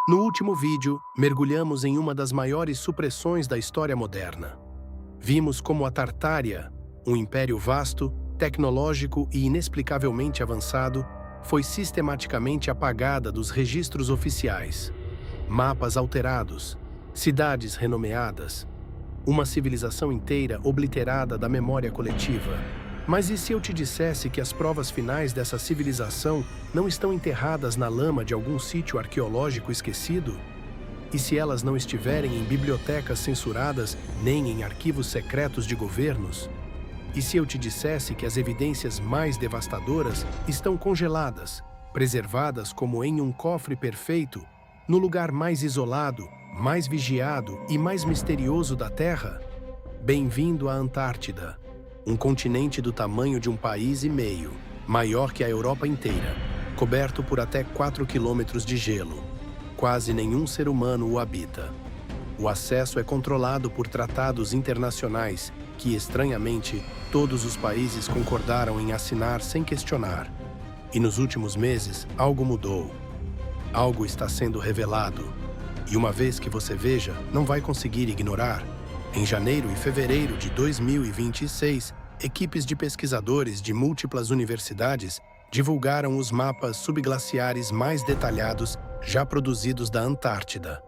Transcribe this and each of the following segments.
No último vídeo, mergulhamos em uma das maiores supressões da história moderna. Vimos como a Tartária, um império vasto, tecnológico e inexplicavelmente avançado, foi sistematicamente apagada dos registros oficiais. Mapas alterados, cidades renomeadas, uma civilização inteira obliterada da memória coletiva. Mas e se eu te dissesse que as provas finais dessa civilização não estão enterradas na lama de algum sítio arqueológico esquecido? E se elas não estiverem em bibliotecas censuradas nem em arquivos secretos de governos? E se eu te dissesse que as evidências mais devastadoras estão congeladas, preservadas como em um cofre perfeito, no lugar mais isolado, mais vigiado e mais misterioso da Terra? Bem-vindo à Antártida, um continente do tamanho de um país e meio, maior que a Europa inteira, coberto por até 4 quilômetros de gelo. Quase nenhum ser humano o habita. O acesso é controlado por tratados internacionais que, estranhamente, todos os países concordaram em assinar sem questionar. E nos últimos meses, algo mudou. Algo está sendo revelado. E uma vez que você veja, não vai conseguir ignorar. Em janeiro e fevereiro de 2026, equipes de pesquisadores de múltiplas universidades divulgaram os mapas subglaciares mais detalhados já produzidos da Antártida.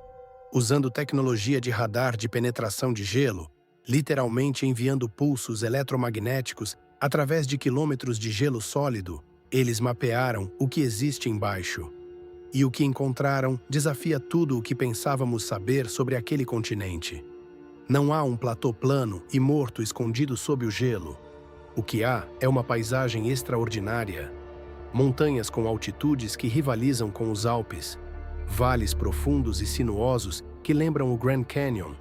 Usando tecnologia de radar de penetração de gelo, literalmente enviando pulsos eletromagnéticos através de quilômetros de gelo sólido, eles mapearam o que existe embaixo. E o que encontraram desafia tudo o que pensávamos saber sobre aquele continente. Não há um platô plano e morto escondido sob o gelo. O que há é uma paisagem extraordinária. Montanhas com altitudes que rivalizam com os Alpes, vales profundos e sinuosos que lembram o Grand Canyon,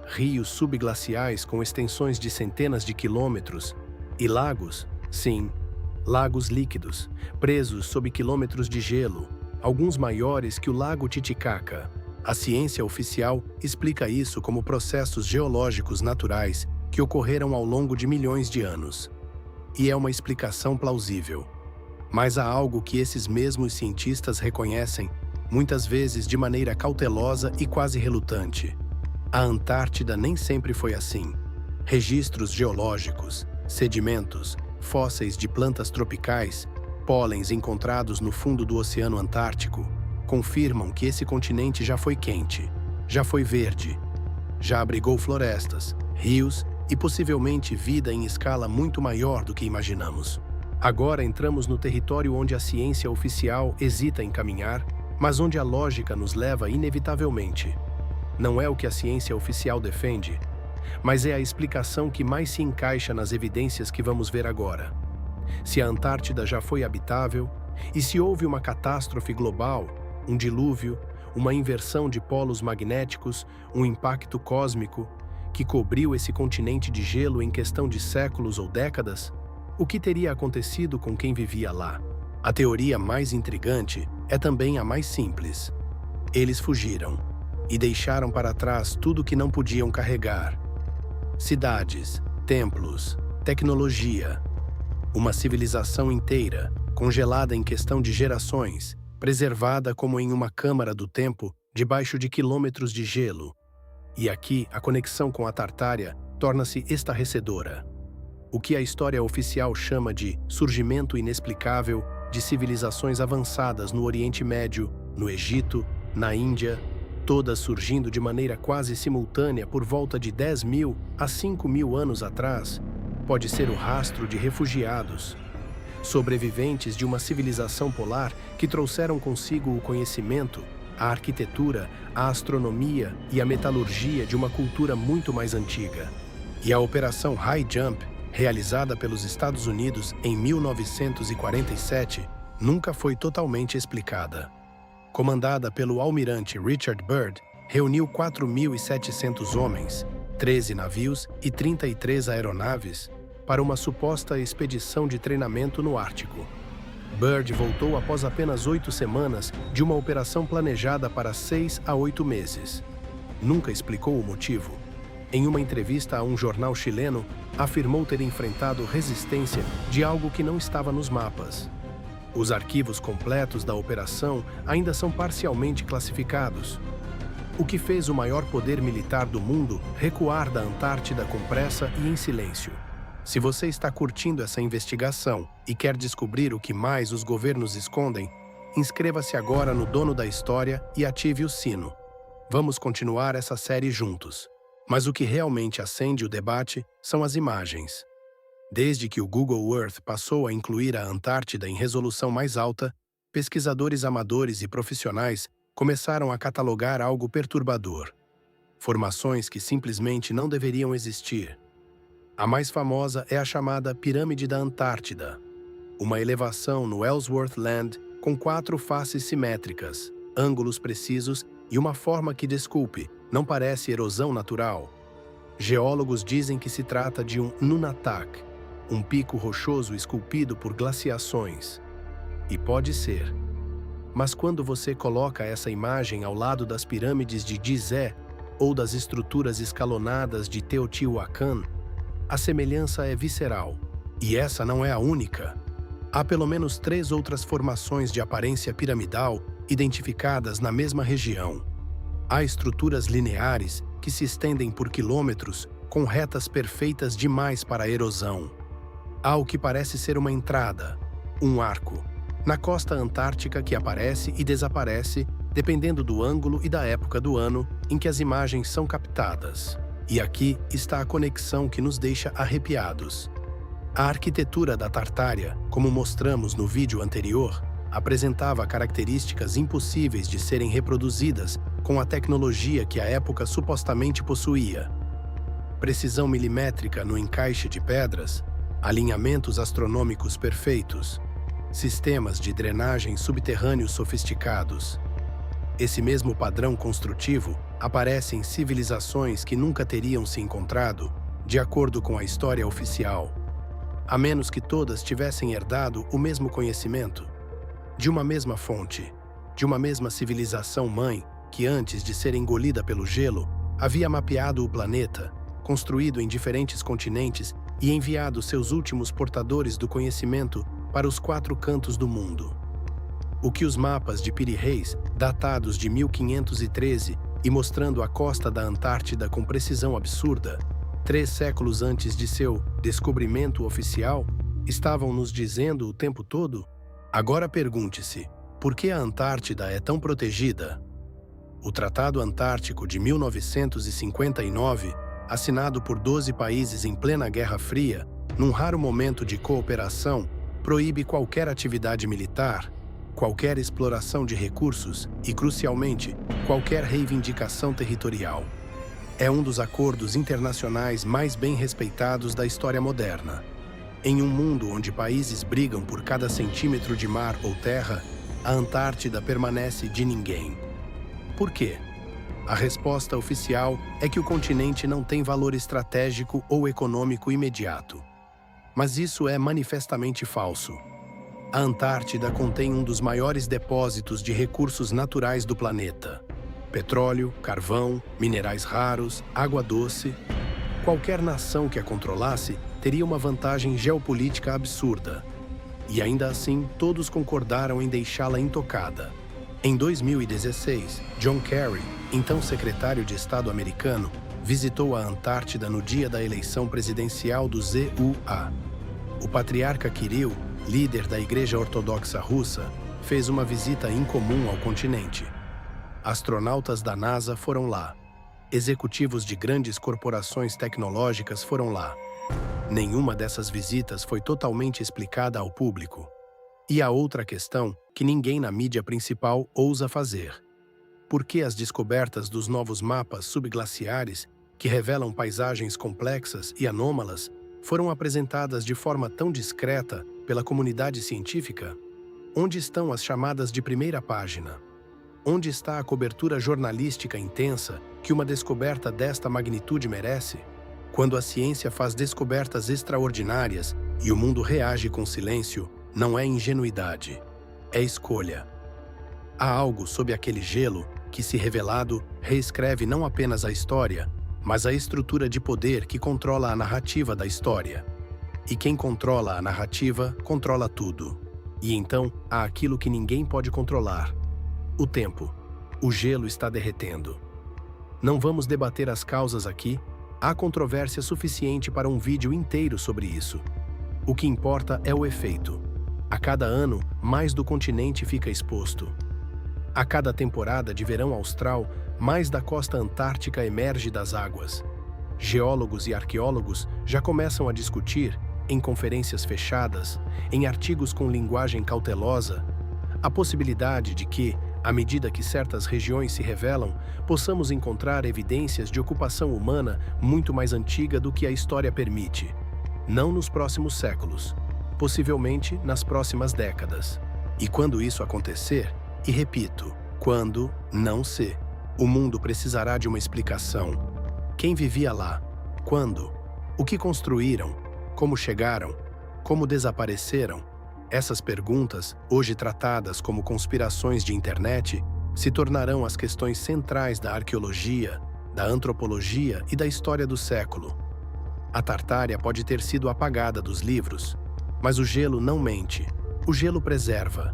rios subglaciais com extensões de centenas de quilômetros e lagos, sim, lagos líquidos, presos sob quilômetros de gelo, alguns maiores que o Lago Titicaca. A ciência oficial explica isso como processos geológicos naturais que ocorreram ao longo de milhões de anos. E é uma explicação plausível. Mas há algo que esses mesmos cientistas reconhecem, muitas vezes de maneira cautelosa e quase relutante. A Antártida nem sempre foi assim. Registros geológicos, sedimentos, fósseis de plantas tropicais, pólens encontrados no fundo do Oceano Antártico, confirmam que esse continente já foi quente, já foi verde, já abrigou florestas, rios e possivelmente vida em escala muito maior do que imaginamos. Agora entramos no território onde a ciência oficial hesita em caminhar, mas onde a lógica nos leva inevitavelmente. Não é o que a ciência oficial defende, mas é a explicação que mais se encaixa nas evidências que vamos ver agora. Se a Antártida já foi habitável, e se houve uma catástrofe global, um dilúvio, uma inversão de polos magnéticos, um impacto cósmico, que cobriu esse continente de gelo em questão de séculos ou décadas, o que teria acontecido com quem vivia lá? A teoria mais intrigante é também a mais simples. Eles fugiram e deixaram para trás tudo que não podiam carregar. Cidades, templos, tecnologia, uma civilização inteira, congelada em questão de gerações, preservada como em uma câmara do tempo, debaixo de quilômetros de gelo. E aqui, a conexão com a Tartária torna-se estarrecedora. O que a história oficial chama de surgimento inexplicável de civilizações avançadas no Oriente Médio, no Egito, na Índia, todas surgindo de maneira quase simultânea por volta de 10.000 a 5.000 anos atrás, pode ser o rastro de refugiados, sobreviventes de uma civilização polar que trouxeram consigo o conhecimento, a arquitetura, a astronomia e a metalurgia de uma cultura muito mais antiga. E a Operação High Jump, realizada pelos Estados Unidos em 1947, nunca foi totalmente explicada. Comandada pelo almirante Richard Byrd, reuniu 4.700 homens, 13 navios e 33 aeronaves para uma suposta expedição de treinamento no Ártico. Byrd voltou após apenas 8 semanas de uma operação planejada para 6 a 8 meses. Nunca explicou o motivo. Em uma entrevista a um jornal chileno, afirmou ter enfrentado resistência de algo que não estava nos mapas. Os arquivos completos da operação ainda são parcialmente classificados, o que fez o maior poder militar do mundo recuar da Antártida com pressa e em silêncio. Se você está curtindo essa investigação e quer descobrir o que mais os governos escondem, inscreva-se agora no Dono da História e ative o sino. Vamos continuar essa série juntos. Mas o que realmente acende o debate são as imagens. Desde que o Google Earth passou a incluir a Antártida em resolução mais alta, pesquisadores amadores e profissionais começaram a catalogar algo perturbador. Formações que simplesmente não deveriam existir. A mais famosa é a chamada Pirâmide da Antártida, uma elevação no Ellsworth Land com 4 faces simétricas, ângulos precisos e uma forma que, desculpe, não parece erosão natural. Geólogos dizem que se trata de um nunatak, um pico rochoso esculpido por glaciações. E pode ser. Mas quando você coloca essa imagem ao lado das pirâmides de Gizé ou das estruturas escalonadas de Teotihuacan, a semelhança é visceral. E essa não é a única. Há pelo menos 3 outras formações de aparência piramidal identificadas na mesma região. Há estruturas lineares que se estendem por quilômetros com retas perfeitas demais para a erosão. Há o que parece ser uma entrada, um arco, na costa antártica que aparece e desaparece dependendo do ângulo e da época do ano em que as imagens são captadas. E aqui está a conexão que nos deixa arrepiados. A arquitetura da Tartária, como mostramos no vídeo anterior, apresentava características impossíveis de serem reproduzidas com a tecnologia que a época supostamente possuía. Precisão milimétrica no encaixe de pedras, alinhamentos astronômicos perfeitos, sistemas de drenagem subterrâneos sofisticados. Esse mesmo padrão construtivo aparece em civilizações que nunca teriam se encontrado, de acordo com a história oficial, a menos que todas tivessem herdado o mesmo conhecimento, de uma mesma fonte, de uma mesma civilização-mãe que, antes de ser engolida pelo gelo, havia mapeado o planeta, construído em diferentes continentes e enviado seus últimos portadores do conhecimento para os 4 cantos do mundo. O que os mapas de Piri Reis, datados de 1513 e mostrando a costa da Antártida com precisão absurda, 3 séculos antes de seu descobrimento oficial, estavam nos dizendo o tempo todo? Agora pergunte-se, por que a Antártida é tão protegida? O Tratado Antártico de 1959, assinado por 12 países em plena Guerra Fria, num raro momento de cooperação, proíbe qualquer atividade militar, qualquer exploração de recursos e, crucialmente, qualquer reivindicação territorial. É um dos acordos internacionais mais bem respeitados da história moderna. Em um mundo onde países brigam por cada centímetro de mar ou terra, a Antártida permanece de ninguém. Por quê? A resposta oficial é que o continente não tem valor estratégico ou econômico imediato. Mas isso é manifestamente falso. A Antártida contém um dos maiores depósitos de recursos naturais do planeta. Petróleo, carvão, minerais raros, água doce. Qualquer nação que a controlasse teria uma vantagem geopolítica absurda. E ainda assim, todos concordaram em deixá-la intocada. Em 2016, John Kerry, então secretário de Estado americano, visitou a Antártida no dia da eleição presidencial do ZUA. O patriarca Kirill, líder da Igreja Ortodoxa Russa, fez uma visita incomum ao continente. Astronautas da NASA foram lá. Executivos de grandes corporações tecnológicas foram lá. Nenhuma dessas visitas foi totalmente explicada ao público. E a outra questão que ninguém na mídia principal ousa fazer. Por que as descobertas dos novos mapas subglaciares, que revelam paisagens complexas e anômalas, foram apresentadas de forma tão discreta pela comunidade científica? Onde estão as chamadas de primeira página? Onde está a cobertura jornalística intensa que uma descoberta desta magnitude merece? Quando a ciência faz descobertas extraordinárias e o mundo reage com silêncio, não é ingenuidade, é escolha. Há algo sob aquele gelo que, se revelado, reescreve não apenas a história, mas a estrutura de poder que controla a narrativa da história. E quem controla a narrativa, controla tudo. E então há aquilo que ninguém pode controlar: o tempo. O gelo está derretendo. Não vamos debater as causas aqui, há controvérsia suficiente para um vídeo inteiro sobre isso. O que importa é o efeito. A cada ano, mais do continente fica exposto. A cada temporada de verão austral, mais da costa antártica emerge das águas. Geólogos e arqueólogos já começam a discutir, em conferências fechadas, em artigos com linguagem cautelosa, a possibilidade de que, à medida que certas regiões se revelam, possamos encontrar evidências de ocupação humana muito mais antiga do que a história permite. Não nos próximos séculos, possivelmente nas próximas décadas. E quando isso acontecer, e repito, quando, não se, o mundo precisará de uma explicação. Quem vivia lá? Quando? O que construíram? Como chegaram? Como desapareceram? Essas perguntas, hoje tratadas como conspirações de internet, se tornarão as questões centrais da arqueologia, da antropologia e da história do século. A Tartária pode ter sido apagada dos livros, mas o gelo não mente, o gelo preserva.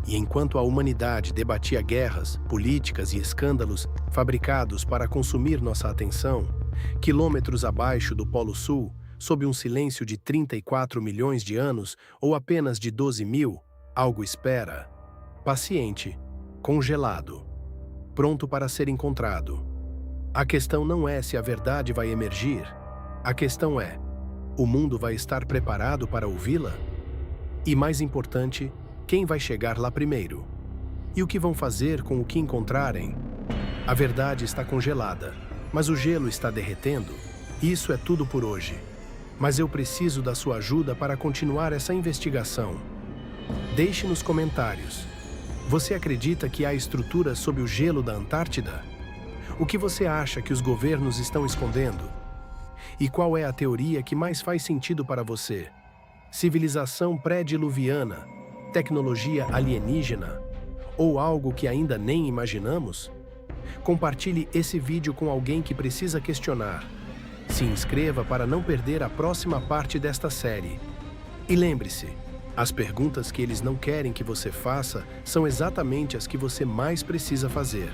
E enquanto a humanidade debatia guerras, políticas e escândalos fabricados para consumir nossa atenção, quilômetros abaixo do Polo Sul, sob um silêncio de 34 milhões de anos ou apenas de 12 mil, algo espera. Paciente, congelado, pronto para ser encontrado. A questão não é se a verdade vai emergir. A questão é: o mundo vai estar preparado para ouvi-la? E mais importante, quem vai chegar lá primeiro? E o que vão fazer com o que encontrarem? A verdade está congelada, mas o gelo está derretendo. Isso é tudo por hoje. Mas eu preciso da sua ajuda para continuar essa investigação. Deixe nos comentários. Você acredita que há estruturas sob o gelo da Antártida? O que você acha que os governos estão escondendo? E qual é a teoria que mais faz sentido para você? Civilização pré-diluviana? Tecnologia alienígena? Ou algo que ainda nem imaginamos? Compartilhe esse vídeo com alguém que precisa questionar. Se inscreva para não perder a próxima parte desta série. E lembre-se, as perguntas que eles não querem que você faça são exatamente as que você mais precisa fazer.